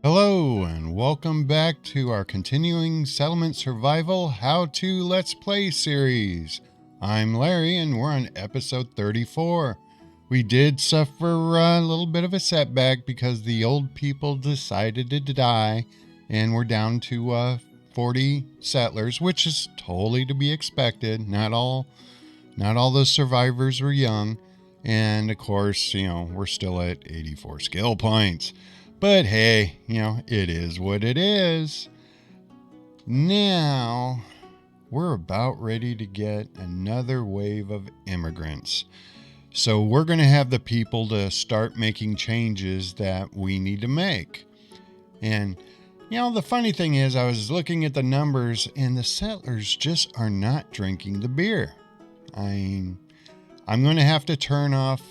Hello and welcome back to our continuing Settlement Survival How To Let's Play series. I'm Larry and we're on episode 34. We did suffer a little bit of a setback because the old people decided to die and we're down to 40 settlers, which is totally to be expected. Not all those survivors were young. And of course, we're still at 84 skill points. But hey, it is what it is. Now, we're about ready to get another wave of immigrants. So we're going to have the people to start making changes that we need to make. And, the funny thing is, I was looking at the numbers and the settlers just are not drinking the beer. I'm going to have to turn off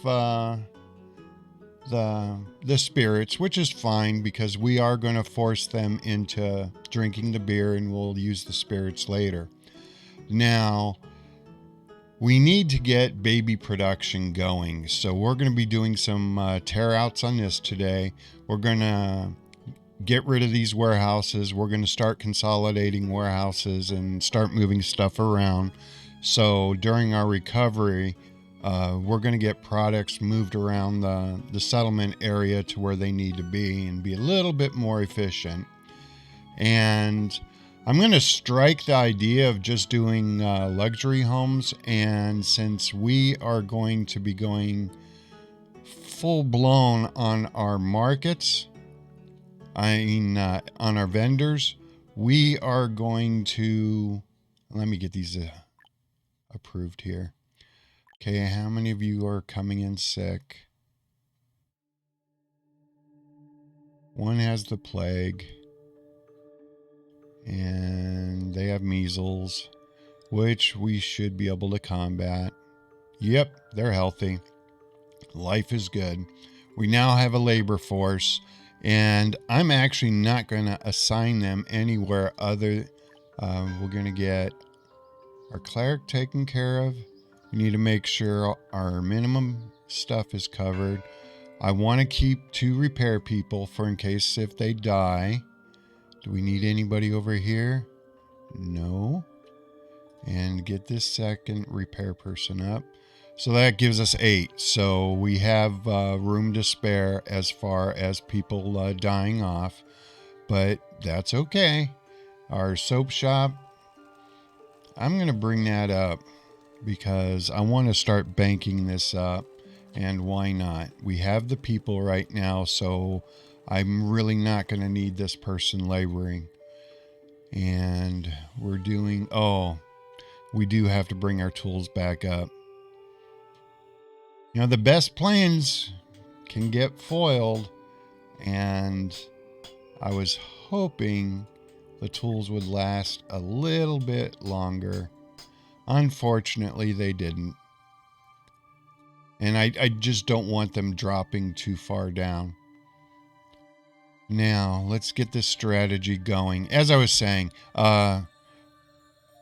the spirits, which is fine because we are going to force them into drinking the beer and we'll use the spirits later. Now, we need to get baby production going, so we're going to be doing some tear outs on this today. We're going to get rid of these warehouses. We're going to start consolidating warehouses and start moving stuff around. So during our recovery, we're going to get products moved around the settlement area to where they need to be and be a little bit more efficient. And I'm going to strike the idea of just doing luxury homes. And since we are going to be going full blown on our markets, on our vendors, we are going to, let me get these approved here. Okay, how many of you are coming in sick? One has the plague. And they have measles, which we should be able to combat. Yep, they're healthy. Life is good. We now have a labor force, and I'm actually not going to assign them anywhere other. We're going to get our cleric taken care of. We need to make sure our minimum stuff is covered. I want to keep 2 repair people for in case if they die. Do we need anybody over here? No. And get this second repair person up. So that gives us 8. So we have room to spare as far as people dying off. But that's okay. Our soap shop, I'm going to bring that up because I want to start banking this up, and why not? We have the people right now, so I'm really not going to need this person laboring. And we're doing, we do have to bring our tools back up. The best plans can get foiled, and I was hoping the tools would last a little bit longer. Unfortunately, they didn't. And I just don't want them dropping too far down. Now, let's get this strategy going. As I was saying,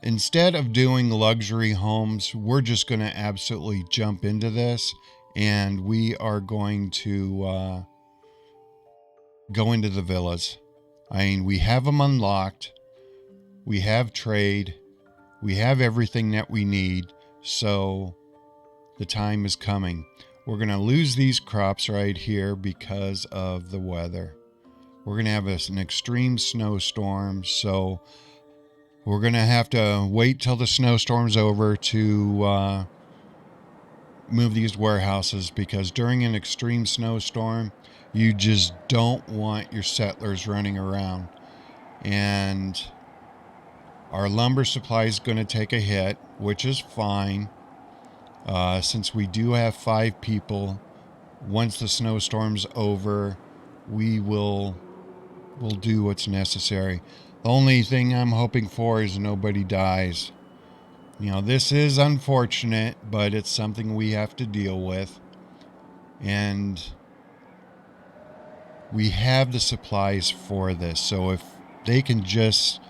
instead of doing luxury homes, we're just going to absolutely jump into this. And we are going to go into the villas. We have them unlocked. We have trade. We have everything that we need. So the time is coming. We're going to lose these crops right here because of the weather. We're going to have an extreme snowstorm. So we're going to have to wait till the snowstorm's over to move these warehouses, because during an extreme snowstorm, you just don't want your settlers running around. And our lumber supply is going to take a hit, which is fine. Since we do have 5 people, once the snowstorm's over, we'll do what's necessary. The only thing I'm hoping for is nobody dies. This is unfortunate, but it's something we have to deal with. And we have the supplies for this. So if they can just...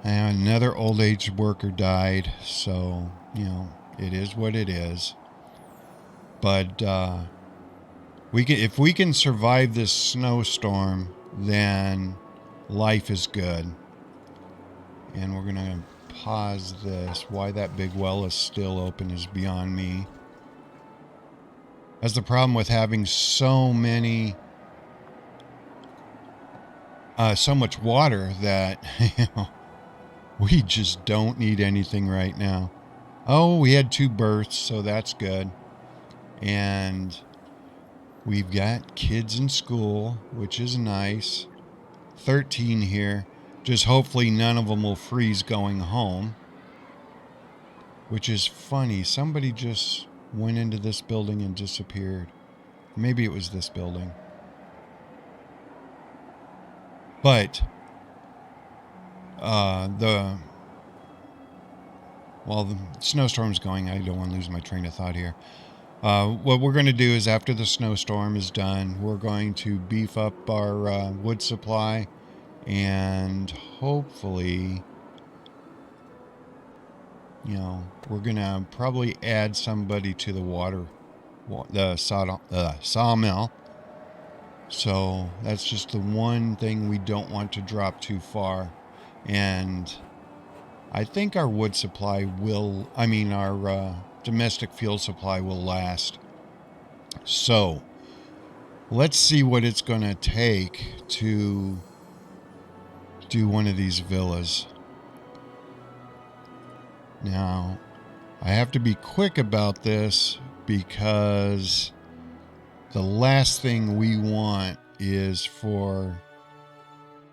another old age worker died, so, it is what it is. But If we can survive this snowstorm, then life is good. And we're gonna pause this. Why that big well is still open is beyond me. That's the problem with having so much water that we just don't need anything right now. Oh, we had 2 births, so that's good. And we've got kids in school, which is nice. 13 here. Just hopefully none of them will freeze going home. Which is funny. Somebody just went into this building and disappeared. Maybe it was this building. But the snowstorm's going, I don't want to lose my train of thought here. What we're going to do is after the snowstorm is done, we're going to beef up our wood supply, and hopefully, we're going to probably add somebody to the sawmill. So that's just the one thing we don't want to drop too far. And I think our wood supply our domestic fuel supply will last. So let's see what it's going to take to do one of these villas. Now, I have to be quick about this because the last thing we want is for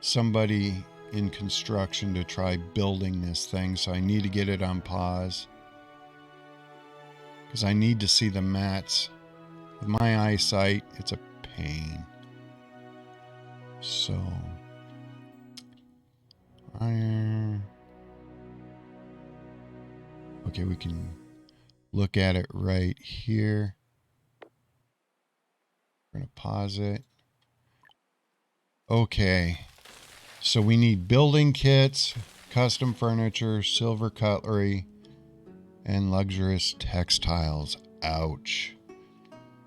somebody in construction to try building this thing. So I need to get it on pause because I need to see the mats. With my eyesight, it's a pain. So iron. Okay, we can look at it right here. We're going to pause it. Okay. So we need building kits, custom furniture, silver cutlery, and luxurious textiles. Ouch.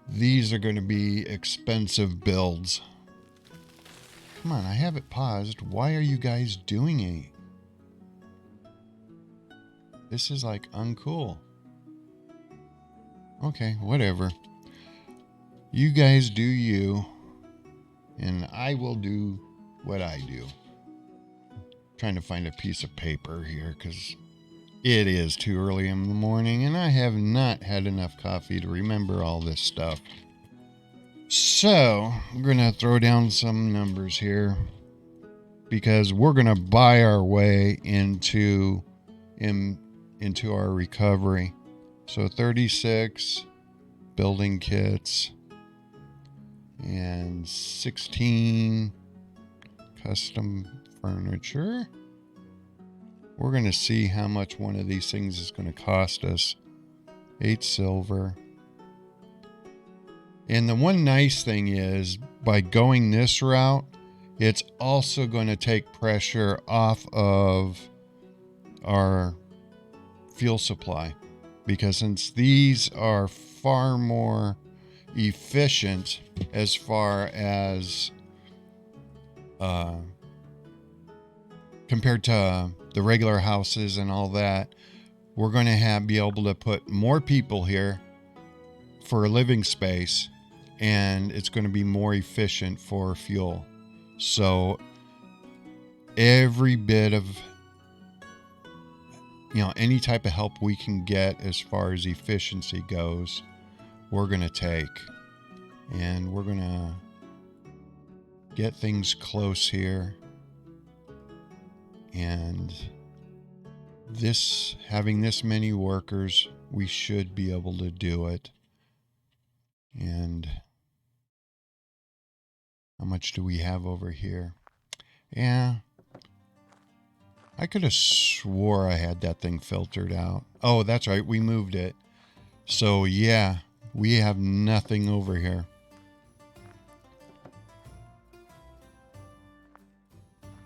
These are going to be expensive builds. Come on, I have it paused. Why are you guys doing it? This is like uncool. Okay, whatever. You guys do you, and I will do what I do. Trying to find a piece of paper here because it is too early in the morning and I have not had enough coffee to remember all this stuff. So we're going to throw down some numbers here because we're going to buy our way into our recovery. So 36 building kits and 16 custom furniture. We're going to see how much one of these things is going to cost us. 8 silver. And the one nice thing is, by going this route, it's also going to take pressure off of our fuel supply. Because since these are far more efficient as far as compared to the regular houses and all that, we're going to be able to put more people here for a living space, and it's going to be more efficient for fuel. So every bit of, any type of help we can get as far as efficiency goes, we're going to take. And we're going to get things close here. And having this many workers, we should be able to do it. And how much do we have over here? Yeah, I could have swore I had that thing filtered out. Oh, that's right, we moved it. So yeah, we have nothing over here.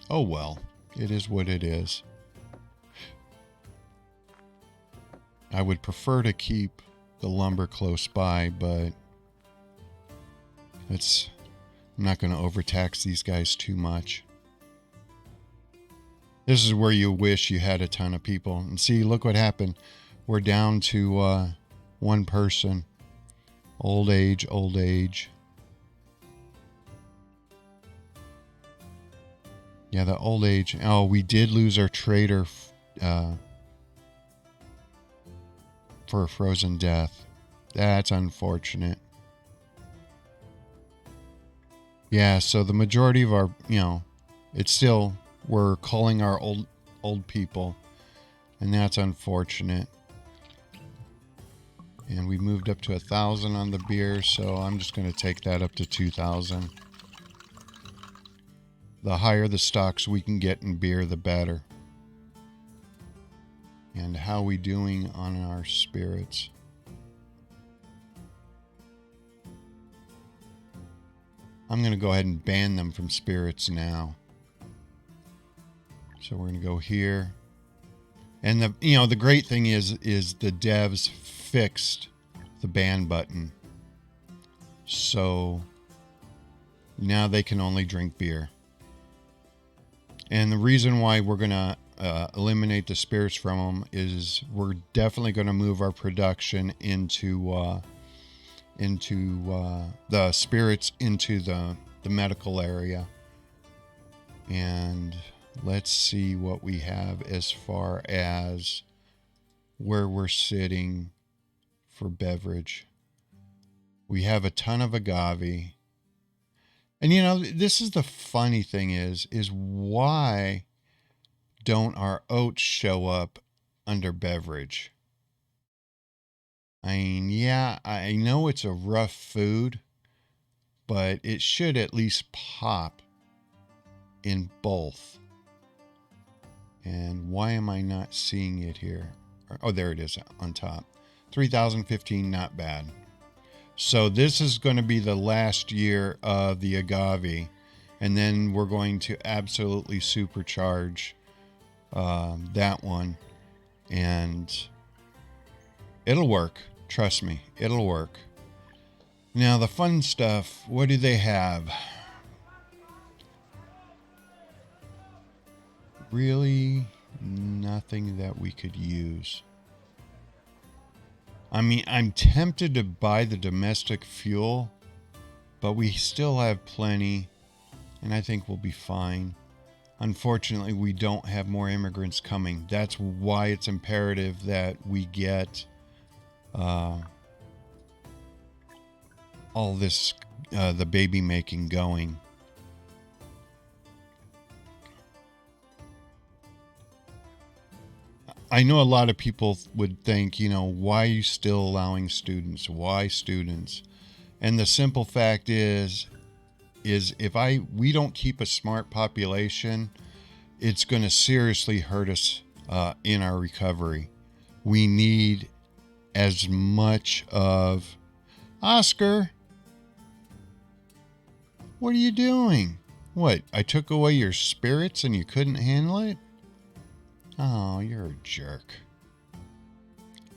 Oh well, it is what it is. I would prefer to keep the lumber close by, but I'm not going to overtax these guys too much. This is where you wish you had a ton of people. And see, look what happened. We're down to one person. Old age, old age. Yeah, the old age. Oh, we did lose our trader for a frozen death. That's unfortunate. Yeah, so the majority of our, it's still, we're calling our old people, and that's unfortunate. And we moved up to 1,000 on the beer, so I'm just going to take that up to 2,000. The higher the stocks we can get in beer, the better. And how are we doing on our spirits? I'm going to go ahead and ban them from spirits now. So we're going to go here. And the great thing is the devs fixed the ban button. So now they can only drink beer. And the reason why we're going to eliminate the spirits from them is we're definitely going to move our production into the spirits into the medical area. And let's see what we have as far as where we're sitting for beverage. We have a ton of agave. And this is the funny thing is why don't our oats show up under beverage? I mean, yeah, I know it's a rough food, but it should at least pop in both. And why am I not seeing it here? Oh, there it is on top. 3,015, not bad. So this is going to be the last year of the agave, and then we're going to absolutely supercharge that one, and it'll work. Trust me, it'll work. Now the fun stuff, what do they have? Really nothing that we could use. I mean, I'm tempted to buy the domestic fuel, but we still have plenty, and I think we'll be fine. Unfortunately, we don't have more immigrants coming. That's why it's imperative that we get all this, the baby making going. I know a lot of people would think, why are you still allowing students? Why students? And the simple fact is if we don't keep a smart population, it's going to seriously hurt us in our recovery. We need as much of... Oscar, what are you doing? What, I took away your spirits and you couldn't handle it? Oh, you're a jerk.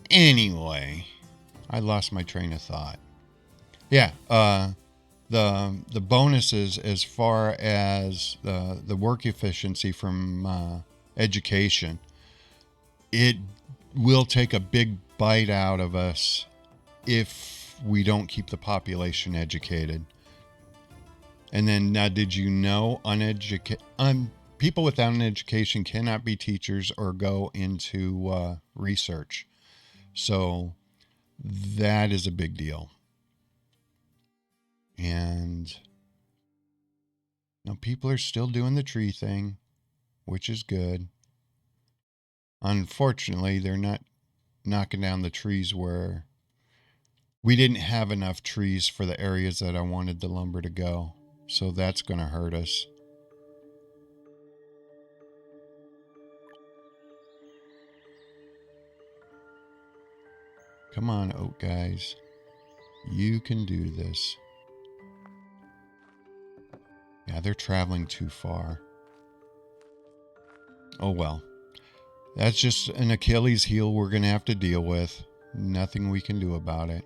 Anyway, I lost my train of thought. Yeah, the bonuses as far as the work efficiency from education, it will take a big bite out of us if we don't keep the population educated. And then, now, did you know people without an education cannot be teachers or go into research? So that is a big deal. And people are still doing the tree thing, which is good. Unfortunately, they're not knocking down the trees where we didn't have enough trees for the areas that I wanted the lumber to go. So that's going to hurt us. Come on, oak guys. You can do this. Yeah, they're traveling too far. Oh well. That's just an Achilles heel we're going to have to deal with. Nothing we can do about it.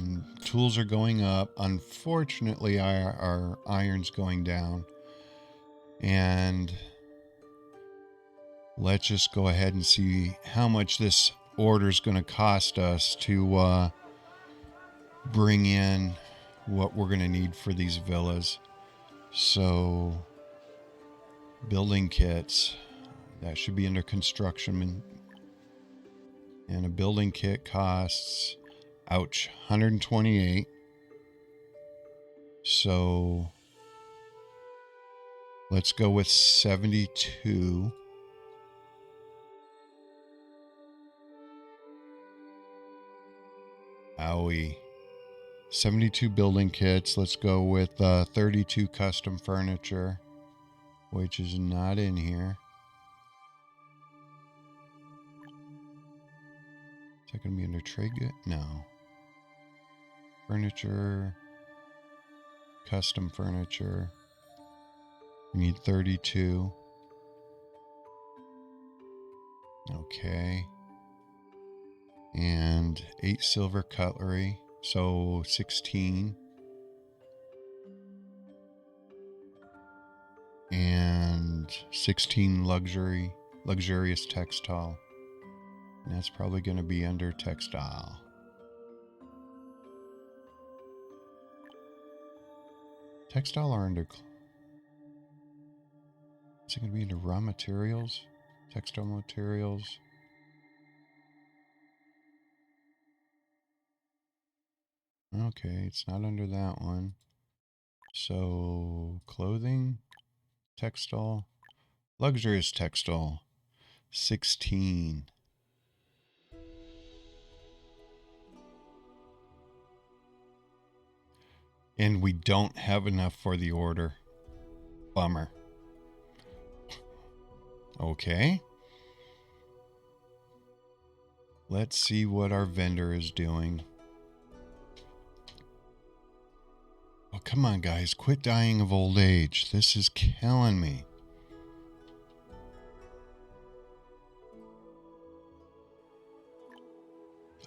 And tools are going up. Unfortunately, our iron's going down. And let's just go ahead and see how much this order is going to cost us to bring in what we're going to need for these villas. So, building kits, that should be under construction. And a building kit costs, ouch, 128. So, let's go with 72. Owie. 72 building kits. Let's go with 32 custom furniture, which is not in here. Is that going to be under trade good? No. Furniture. Custom furniture. We need 32. Okay. And 8 silver cutlery. So 16. And 16 luxurious textile. And that's probably going to be under textile. Textile or under... Is it going to be under raw materials? Textile materials? Okay, it's not under that one. So, clothing, textile, luxurious textile, 16. And we don't have enough for the order. Bummer. Okay. Let's see what our vendor is doing. Oh, come on, guys. Quit dying of old age. This is killing me.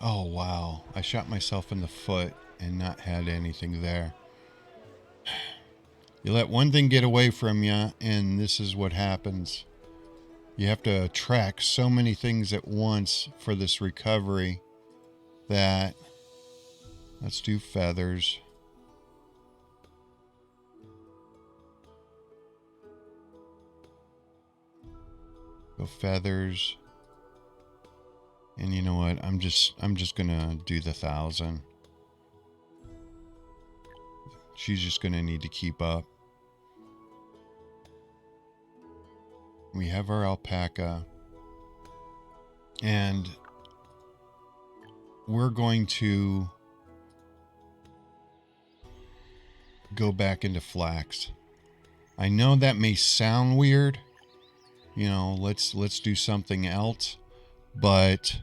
Oh, wow. I shot myself in the foot and not had anything there. You let one thing get away from you, and this is what happens. You have to track so many things at once for this recovery that... Let's do feathers. Go feathers. And you know what? I'm just gonna do the 1,000. She's just gonna need to keep up. We have our alpaca. And we're going to go back into flax. I know that may sound weird. You know, let's do something else. But,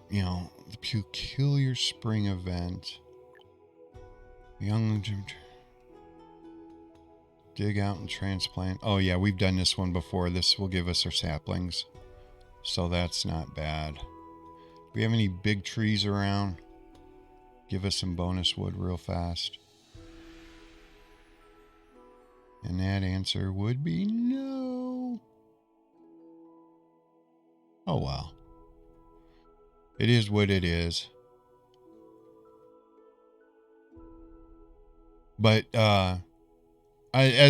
you know, the peculiar spring event. Young dig out and transplant. Oh yeah, we've done this one before. This will give us our saplings. So that's not bad. Do we have any big trees around? Give us some bonus wood real fast. And that answer would be no. Oh well. It is what it is. But as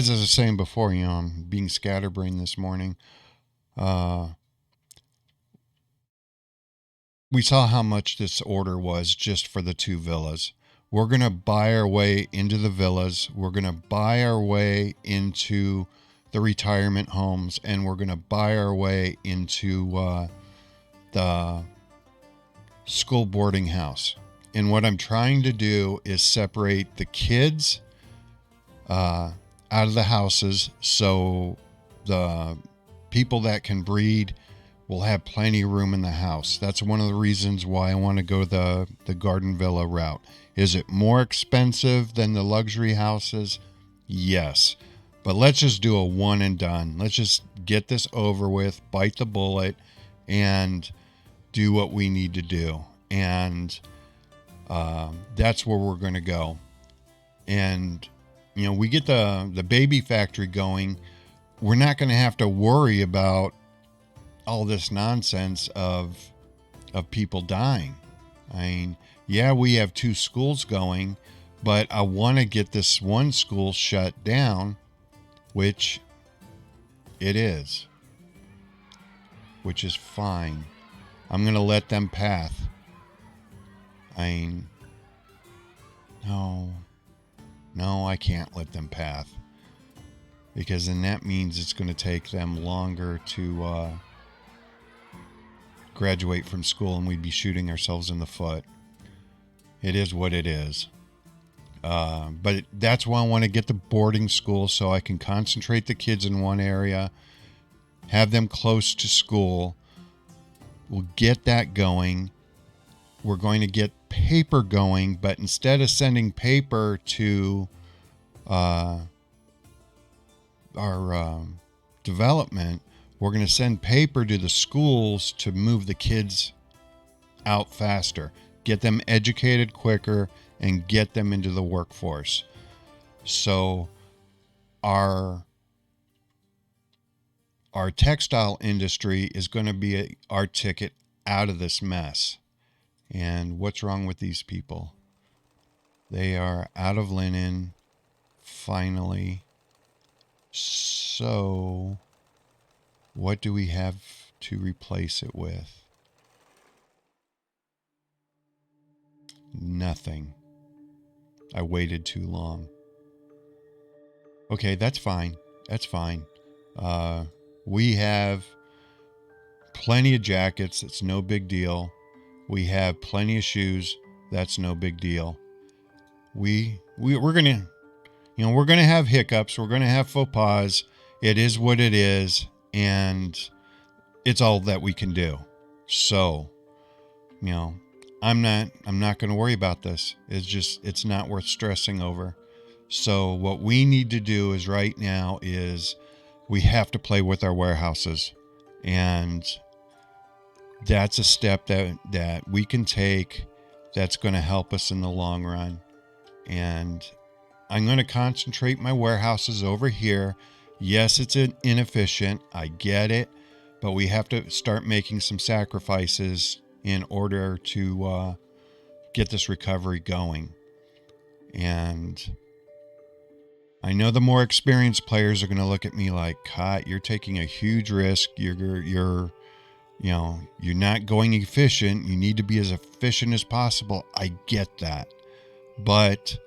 I was saying before, you know, I'm being scatterbrained this morning. We saw how much this order was just for the 2 villas. We're going to buy our way into the villas. We're going to buy our way into the retirement homes. And we're going to buy our way into the school boarding house. And what I'm trying to do is separate the kids out of the houses so the people that can breed will have plenty of room in the house. That's one of the reasons why I want to go the garden villa route. Is it more expensive than the luxury houses? Yes. But let's just do a one and done. Let's just get this over with, bite the bullet, and do what we need to do. And that's where we're going to go. And, we get the baby factory going. We're not going to have to worry about all this nonsense of people dying. I mean, yeah, we have 2 schools going, but I want to get this one school shut down, which it is, which is fine. I'm going to let them path. I mean, no, I can't let them path, because then that means it's going to take them longer to graduate from school, and we'd be shooting ourselves in the foot. It is what it is. But that's why I want to get the boarding school, so I can concentrate the kids in one area, have them close to school. We'll get that going. We're going to get paper going, but instead of sending paper to our development, we're going to send paper to the schools to move the kids out faster, get them educated quicker, and get them into the workforce. So our textile industry is going to be our ticket out of this mess. And what's wrong with these people? They are out of linen, finally. So what do we have to replace it with? Nothing. I waited too long. Okay, that's fine. That's fine. We have plenty of jackets. It's no big deal. We have plenty of shoes. That's no big deal. We're gonna, we're gonna have hiccups. We're gonna have faux pas. It is what it is, and it's all that we can do. So, I'm not gonna worry about this. It's not worth stressing over. So what we need to do is right now is we have to play with our warehouses, and that's a step that we can take that's going to help us in the long run. And I'm going to concentrate my warehouses over here. Yes, it's inefficient. I get it. But we have to start making some sacrifices in order to get this recovery going. And I know the more experienced players are going to look at me like, "Kat, you're taking a huge risk. You're not going efficient. You need to be as efficient as possible." I get that. But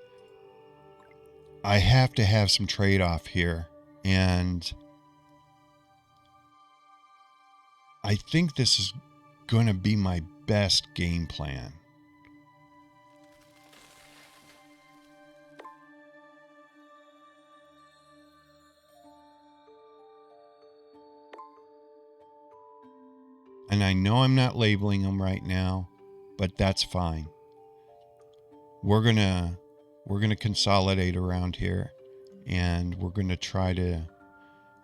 I have to have some trade-off here. And I think this is going to be my best game plan. And I know I'm not labeling them right now, but that's fine. We're going to consolidate around here, and we're going to try to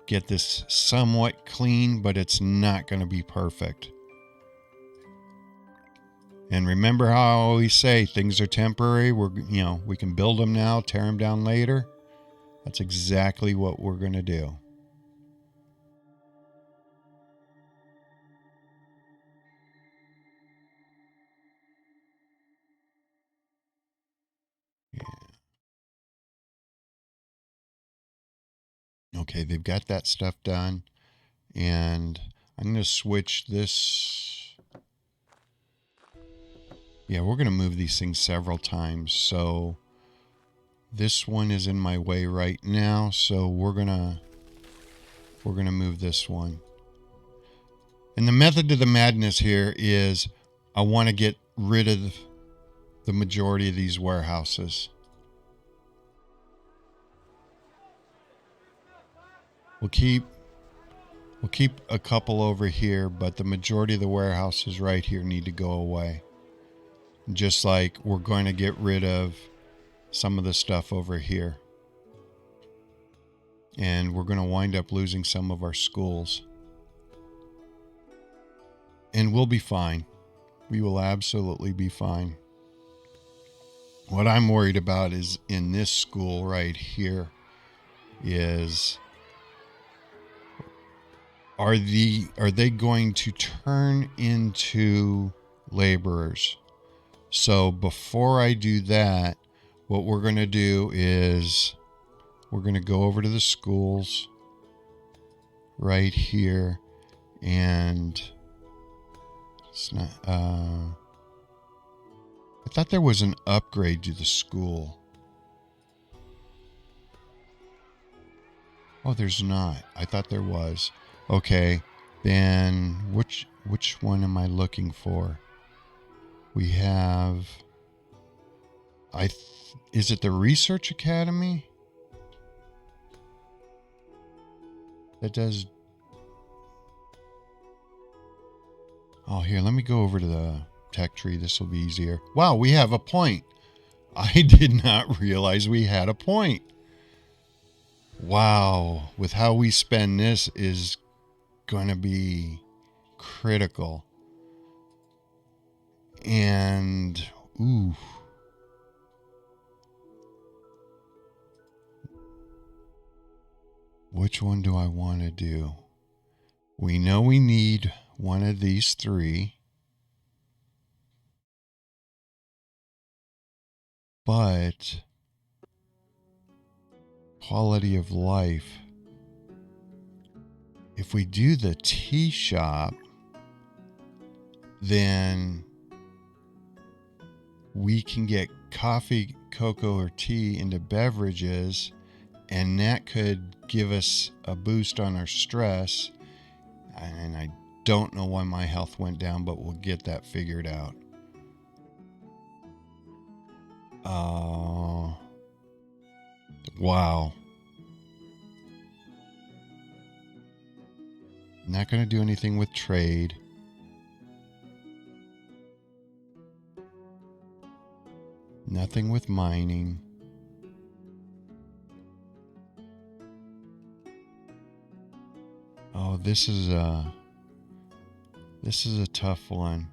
get this somewhat clean, but it's not going to be perfect. And remember how I always say things are temporary. We can build them now, tear them down later. That's exactly what we're going to do. Yeah. Okay, they've got that stuff done. And I'm going to switch this. Yeah, we're going to move these things several times. So this one is in my way right now. So we're going to move this one. And the method to the madness here is I want to get rid of the majority of these warehouses. We'll keep a couple over here, but the majority of the warehouses right here need to go away. Just like we're going to get rid of some of the stuff over here. And we're going to wind up losing some of our schools. And we'll be fine. We will absolutely be fine. What I'm worried about is in this school right here is are they going to turn into laborers? So before I do that, what we're going to do is we're going to go over to the schools right here, and it's not I thought there was an upgrade to the school. Oh, there's not. I thought there was. Okay, then which one am I looking for? We have is it the Research Academy? That does. Oh, here, let me go over to the tech tree. This will be easier. Wow, we have a point. I did not realize we had a point. Wow, with how we spend this is going to be critical. And, ooh. Which one do I want to do? We know we need one of these three. But quality of life. If we do the tea shop, then we can get coffee, cocoa, or tea into beverages, and that could give us a boost on our stress. And I don't know why my health went down, but we'll get that figured out. Wow. Not going to do anything with trade. Nothing with mining. Oh, this is a tough one.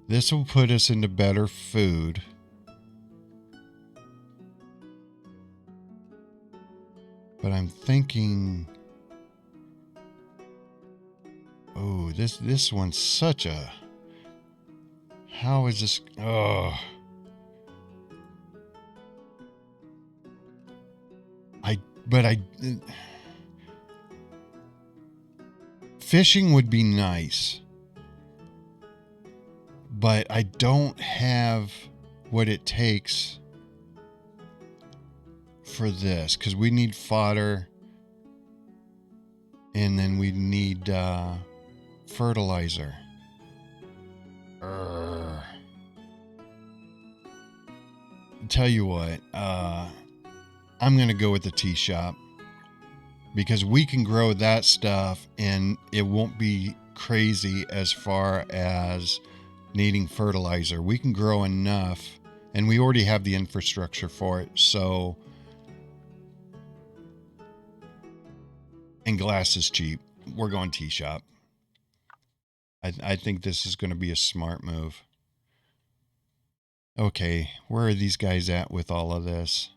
This will put us into better food. But I'm thinking, oh, this one's such a, how is this, oh. Fishing would be nice, but I don't have what it takes for this, because we need fodder, and then we need fertilizer. Tell you what, I'm going to go with the tea shop, because we can grow that stuff and it won't be crazy as far as needing fertilizer. We can grow enough, and we already have the infrastructure for it. So, and glass is cheap. We're going tea shop. I think this is going to be a smart move. Okay, where are these guys at with all of this?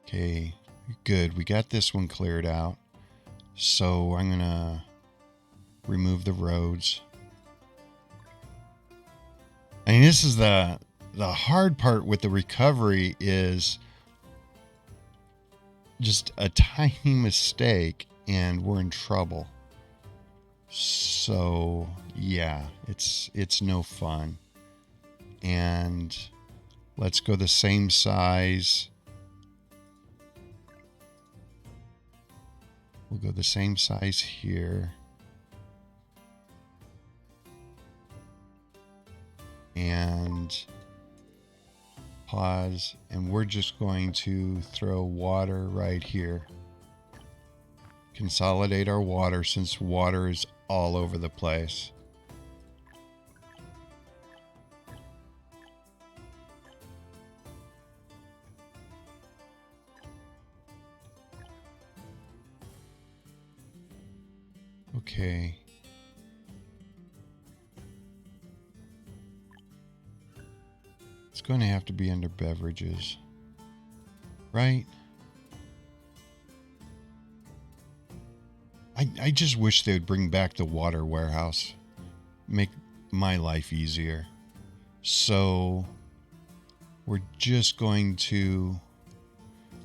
Okay, good. We got this one cleared out. So I'm going to remove the roads. I mean, this is the hard part with the recovery is just a tiny mistake and we're in trouble. So yeah, it's no fun. And let's go the same size. We'll go the same size here. And pause, and we're just going to throw water right here. Consolidate our water, since water is all over the place. Okay. It's going to have to be under beverages, right? I just wish they would bring back the water warehouse. Make my life easier. So we're just going to,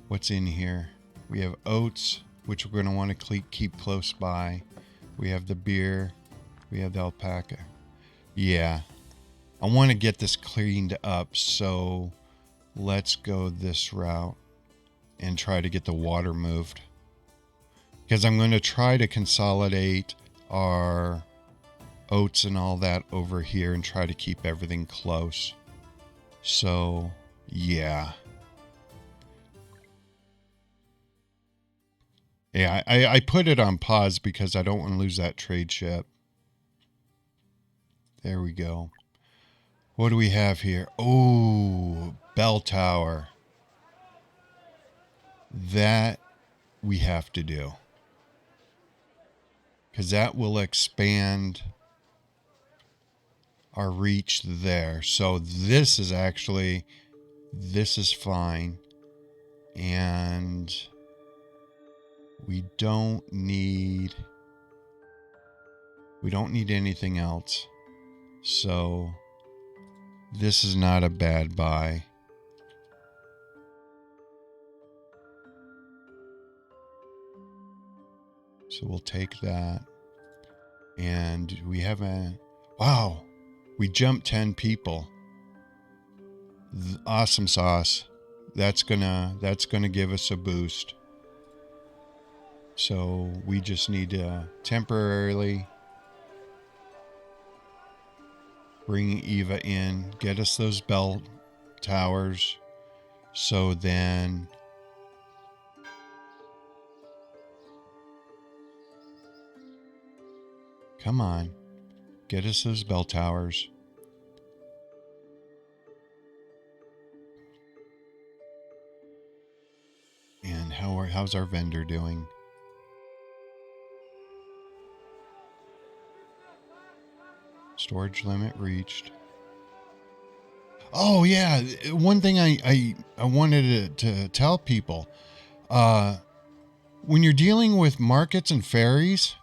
what's in here? We have oats, which we're going to want to keep close by. We have the beer. We have the alpaca. Yeah. I want to get this cleaned up, so let's go this route and try to get the water moved. Because I'm going to try to consolidate our oats and all that over here and try to keep everything close. So, yeah. Yeah, I put it on pause because I don't want to lose that trade ship. There we go. What do we have here? Oh, bell tower. That we have to do. Because that will expand our reach there. So this is fine. And we don't need anything else. So this is not a bad buy. So we'll take that. And we have wow, we jumped 10 people. Awesome sauce. That's gonna give us a boost. So we just need to temporarily bring Eva in, get us those bell towers. So then come on, get us those bell towers. And how's our vendor doing? Storage limit reached. Oh yeah, one thing I wanted to tell people, when you're dealing with markets and ferries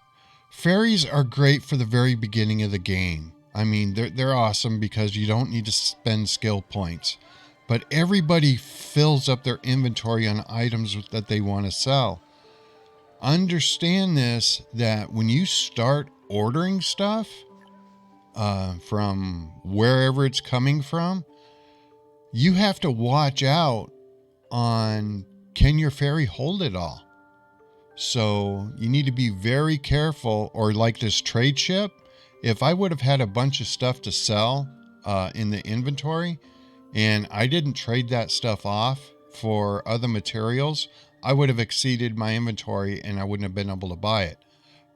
are great for the very beginning of the game. I mean, they're awesome because you don't need to spend skill points. But everybody fills up their inventory on items that they want to sell. Understand this, that when you start ordering stuff from wherever it's coming from, you have to watch out on, can your ferry hold it all? So you need to be very careful. Or like this trade ship, if I would have had a bunch of stuff to sell in the inventory and I didn't trade that stuff off for other materials, I would have exceeded my inventory and I wouldn't have been able to buy it.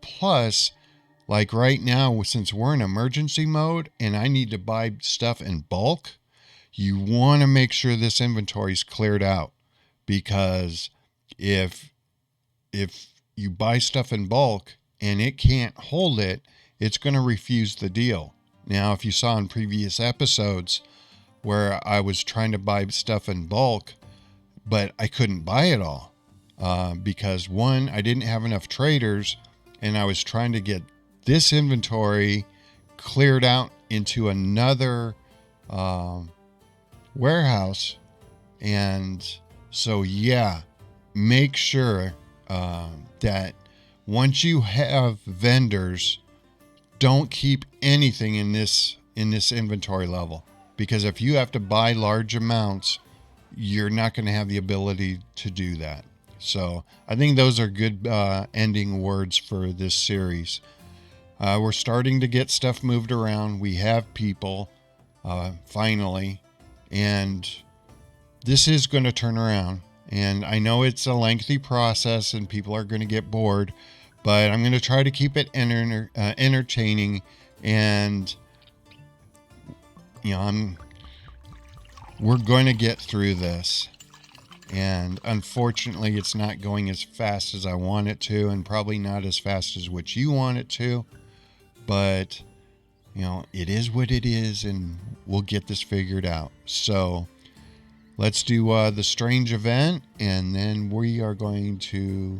Plus, like right now, since we're in emergency mode and I need to buy stuff in bulk, you want to make sure this inventory is cleared out, because if you buy stuff in bulk and it can't hold it, it's going to refuse the deal. Now, if you saw in previous episodes where I was trying to buy stuff in bulk, but I couldn't buy it all because one, I didn't have enough traders, and I was trying to get this inventory cleared out into another warehouse. And so, yeah, make sure that once you have vendors, don't keep anything in this inventory level, because if you have to buy large amounts, you're not going to have the ability to do that. So I think those are good ending words for this series. We're starting to get stuff moved around. We have people finally, and this is going to turn around. And I know it's a lengthy process and people are going to get bored, but I'm going to try to keep it entertaining. And, you know, we're going to get through this. And unfortunately, it's not going as fast as I want it to, and probably not as fast as what you want it to. But, you know, it is what it is, and We'll get this figured out. So let's do the strange event, and then we are going to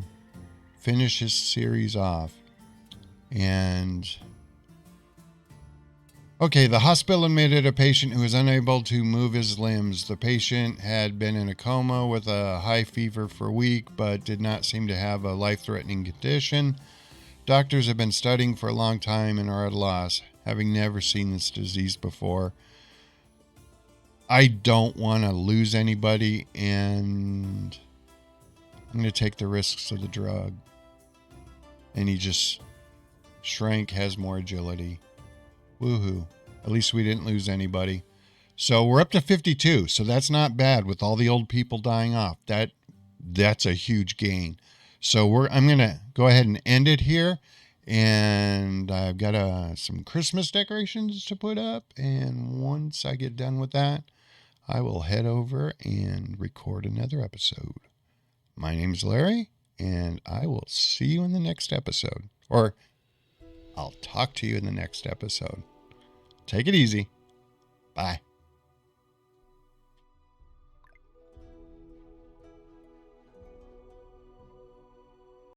finish this series off. And okay, the hospital admitted a patient who was unable to move his limbs. The patient had been in a coma with a high fever for a week, but did not seem to have a life-threatening condition. Doctors have been studying for a long time and are at a loss, having never seen this disease before. I don't want to lose anybody, and I'm going to take the risks of the drug. And he just shrank, has more agility. Woohoo. At least we didn't lose anybody. So we're up to 52. So that's not bad with all the old people dying off. That's a huge gain. So I'm going to go ahead and end it here. And I've got some Christmas decorations to put up. And once I get done with that, I will head over and record another episode. My name's Larry, and I will see you in the next episode. Or I'll talk to you in the next episode. Take it easy. Bye.